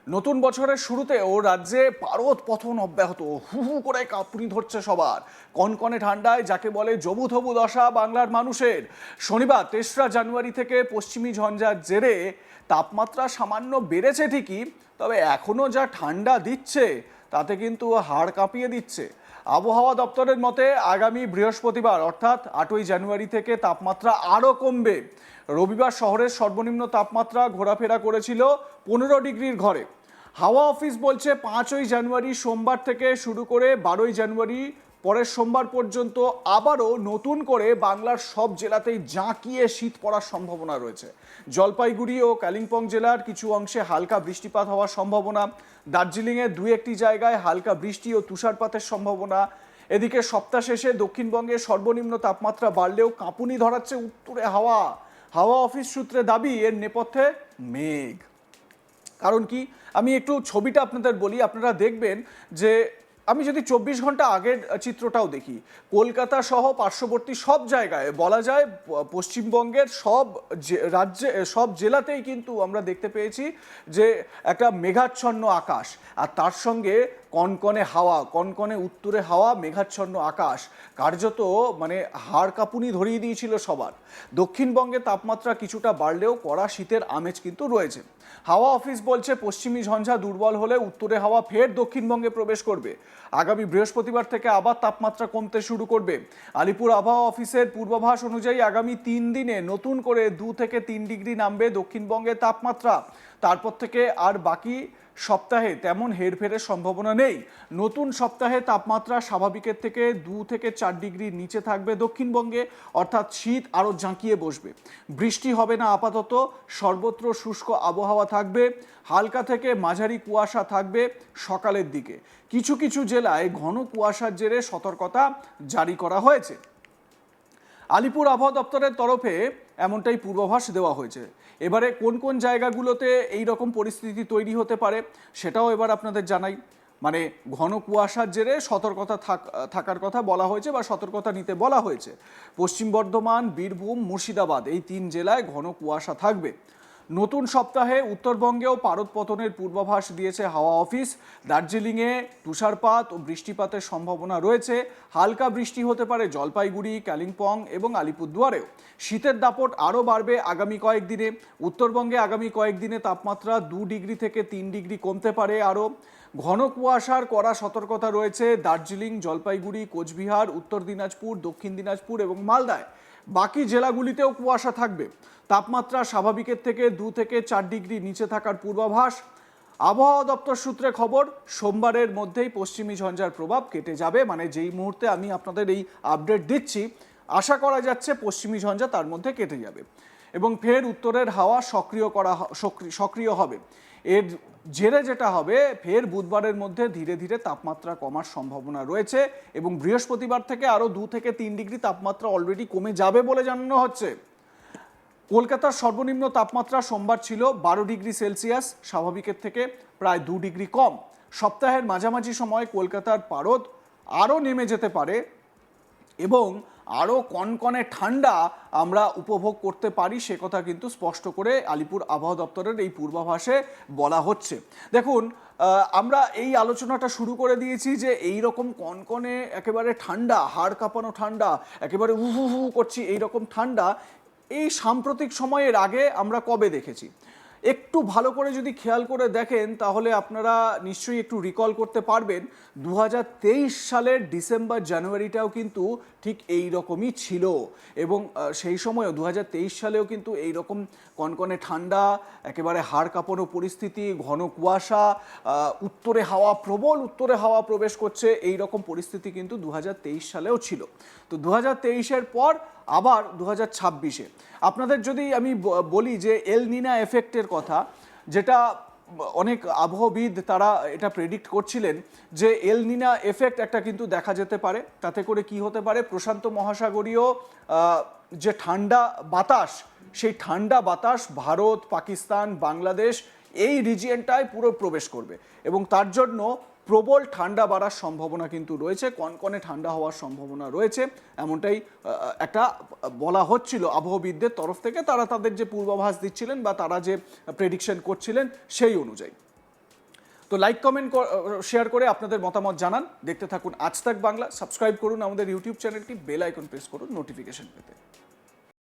নতুন বছরের শুরুতেও রাজ্যে পারদ পতন অব্যাহত, হু হু করে কাঁপুনি ধরছে সবার। কনকনে ঠান্ডায় যাকে বলে জবুথবু দশা বাংলার মানুষের। শনিবার ৩রা জানুয়ারি থেকে পশ্চিমী ঝঞ্ঝার জেরে তাপমাত্রা সামান্য বেড়েছে ঠিকই, তবে এখনো যা ঠান্ডা দিচ্ছে তাতে কিন্তু হাড় কাঁপিয়ে দিচ্ছে। আবহাওয়া দপ্তরের মতে আগামী বৃহস্পতিবার অর্থাৎ ৮ই জানুয়ারি থেকে তাপমাত্রা আরও কমবে। রবিবার শহরের সর্বনিম্ন তাপমাত্রা ঘোরাফেরা করেছিল ১৫ ডিগ্রির ঘরে। হাওয়া অফিস বলছে ৫ই জানুয়ারি সোমবার থেকে শুরু করে ১২ই জানুয়ারি পরের সোমবার পর্যন্ত আবারও নতুন করে বাংলার সব জেলাতেই জাঁকিয়ে শীত পড়ার সম্ভাবনা রয়েছে। জলপাইগুড়ি ও কালিম্পং জেলার কিছু অংশে হালকা বৃষ্টিপাত হওয়ার সম্ভাবনা। দার্জিলিংয়ের দু একটি জায়গায় হালকা বৃষ্টি ও তুষারপাতের সম্ভাবনা। এদিকে সপ্তাহ শেষে দক্ষিণবঙ্গে সর্বনিম্ন তাপমাত্রা বাড়লেও কাঁপুনি ধরাচ্ছে উত্তরে হাওয়া। হাওয়া অফিস সূত্রে দাবি এর নেপথ্যে মেঘ। কারণ কি, আমি একটু ছবিটা আপনাদের বলি, আপনারা দেখবেন যে আমি যদি ২৪ ঘন্টা আগের চিত্রটাও দেখি, কলকাতা সহ পার্শ্ববর্তী সব জায়গায় বলা যায় পশ্চিমবঙ্গের সব রাজ্যে সব জেলাতেই কিন্তু আমরা দেখতে পেয়েছি যে একটা মেঘাচ্ছন্ন আকাশ, আর তার সঙ্গে কনকনে হাওয়া, কনকনে উত্তুরে হাওয়া, মেঘাচ্ছন্ন আকাশ, কার্যত মানে হাড় কাঁপুনি ধরিয়ে দিয়েছিল সবার। দক্ষিণবঙ্গে তাপমাত্রা কিছুটা বাড়লেও কড়া শীতের আমেজ কিন্তু রয়েছে। হাওয়া অফিস বলছে পশ্চিমী ঝঞ্ঝা দুর্বল হলে উত্তরে হাওয়া ফের দক্ষিণবঙ্গে প্রবেশ করবে। আগামী বৃহস্পতিবার থেকে আবার তাপমাত্রা কমতে শুরু করবে। আলিপুর আবহাওয়া অফিসের পূর্বাভাস অনুযায়ী আগামী ৩ দিনে নতুন করে ২ থেকে ৩ ডিগ্রি নামবে দক্ষিণবঙ্গের তাপমাত্রা। তারপর থেকে আর বাকি সপ্তাহে তেমন হেরফেরের সম্ভাবনা নেই। নতুন সপ্তাহে তাপমাত্রা স্বাভাবিকের থেকে ২ থেকে ৪ ডিগ্রির নিচে থাকবে দক্ষিণবঙ্গে, অর্থাৎ শীত আরও জাঁকিয়ে বসবে। বৃষ্টি হবে না আপাতত, সর্বত্র শুষ্ক আবহাওয়া থাকবে। হালকা থেকে মাঝারি কুয়াশা থাকবে সকালের দিকে। কিছু কিছু জেলায় ঘন কুয়াশার জেরে সতর্কতা জারি করা হয়েছে। আলিপুর আবহাওয়া দপ্তরের তরফে এমনটাই পূর্বাভাস দেওয়া হয়েছে। এবারে কোন কোন জায়গাগুলোতে এই রকম পরিস্থিতি তৈরি হতে পারে সেটাও এবার আপনাদের জানাই। মানে ঘন কুয়াশার জেরে সতর্কতা থাকার কথা বলা হয়েছে বা সতর্কতা নিতে বলা হয়েছে। পশ্চিম বর্ধমান, বীরভূম, মুর্শিদাবাদ এই ৩ জেলায় ঘন কুয়াশা থাকবে। নতুন সপ্তাহে উত্তরবঙ্গেও পারদ পতনের পূর্বাভাস দিয়েছে হাওয়া অফিস। দার্জিলিংয়ে তুষারপাত ও বৃষ্টিপাতের সম্ভাবনা রয়েছে। হালকা বৃষ্টি হতে পারে জলপাইগুড়ি, কালিম্পং এবং আলিপুরদুয়ারেও। শীতের দাপট আরও বাড়বে আগামী কয়েকদিনে। উত্তরবঙ্গে আগামী কয়েকদিনে তাপমাত্রা ২ ডিগ্রি থেকে ৩ ডিগ্রি কমতে পারে আরও। ঘন কুয়াশার কড়া সতর্কতা রয়েছে দার্জিলিং, জলপাইগুড়ি, কোচবিহার, উত্তর দিনাজপুর, দক্ষিণ দিনাজপুর এবং মালদায়। বাকি জেলাগুলিতেও কুয়াশা থাকবে। তাপমাত্রা স্বাভাবিকের থেকে ২ থেকে ৪ ডিগ্রি নিচে থাকার পূর্বাভাস। আবহাওয়া দপ্তর সূত্রে খবর, সোমবারের মধ্যেই পশ্চিমী ঝঞ্ঝার প্রভাব কেটে যাবে। মানে যেই মুহূর্তে আমি আপনাদের এই আপডেট দিচ্ছি, আশা করা যাচ্ছে পশ্চিমী ঝঞ্ঝা তার মধ্যে কেটে যাবে এবং ফের উত্তরের হাওয়া সক্রিয় হবে। এর জেরে যেটা হবে, ফের বুধবারের মধ্যে ধীরে ধীরে তাপমাত্রা কমার সম্ভাবনা রয়েছে এবং বৃহস্পতিবার থেকে আরও ২ থেকে ৩ ডিগ্রি তাপমাত্রা অলরেডি কমে যাবে বলে জানানো হচ্ছে। কলকাতার সর্বনিম্ন তাপমাত্রা সোমবার ছিল ১২ ডিগ্রি সেলসিয়াস, স্বাভাবিকের থেকে প্রায় ২ ডিগ্রি কম। সপ্তাহের মাঝামাঝি সময় কলকাতার পারদ আরও নেমে যেতে পারে এবং আরও কনকনে ঠান্ডা আমরা উপভোগ করতে পারি, সে কথা কিন্তু স্পষ্ট করে আলিপুর আবহাওয়া দপ্তরের এই পূর্বাভাসে বলা হচ্ছে। দেখুন, আমরা এই আলোচনাটা শুরু করে দিয়েছি যে এই রকম কনকনে একেবারে ঠান্ডা, হাড় কাঁপানো ঠান্ডা, একেবারে উহু হু করছি এইরকম ঠান্ডা এই সাম্প্রতিক সময়ের আগে আমরা কবে দেখেছি? একটু ভালো করে যদি খেয়াল করে দেখেন তাহলে আপনারা নিশ্চয়ই একটু রিকল করতে পারবেন। ২০২৩ সালের ডিসেম্বর জানুয়ারিটাও কিন্তু ঠিক এই রকমই ছিল এবং সেই সময়ও ২০২৩ সালেও কিন্তু এই রকম কনকনে ঠান্ডা, একেবারে হাড় কাঁপানো পরিস্থিতি, ঘন কুয়াশা, উত্তরে হাওয়া, প্রবল উত্তরে হাওয়া প্রবেশ করছে, এই রকম পরিস্থিতি কিন্তু ২০২৩ সালেও ছিল। তো ২০২৩-এর পর আবার ২০২৬-এ আপনাদের যদি আমি বলি যে এল নিনা এফেক্টের কথা, যেটা অনেক আবহাওয়াবিদ তারা এটা প্রেডিক্ট করছিলেন যে এল নিনা এফেক্ট একটা কিন্তু দেখা যেতে পারে। তাতে করে কি হতে পারে, প্রশান্ত মহাসাগরীয় যে ঠান্ডা বাতাস, সেই ঠান্ডা বাতাস ভারত, পাকিস্তান, বাংলাদেশ এই রিজিয়নটায় পুরো প্রবেশ করবে এবং তার জন্য প্রবল ঠান্ডা বাড়ার সম্ভাবনা কিন্তু রয়েছে, কনকনে ঠান্ডা হওয়ার সম্ভাবনা রয়েছে, এমনটাই একটা বলা হচ্ছিল আবহাওয়াবিদদের তরফ থেকে। তারা তাদের যে পূর্বাভাস দিচ্ছিলেন বা তারা যে প্রেডিকশন করছিলেন সেই অনুযায়ী। তো লাইক কমেন্ট শেয়ার করে আপনাদের মতামত জানান। দেখতে থাকুন আজ তাক বাংলা, সাবস্ক্রাইব করুন আমাদের ইউটিউব চ্যানেলটি, বেল আইকন প্রেস করুন নোটিফিকেশন পেতে।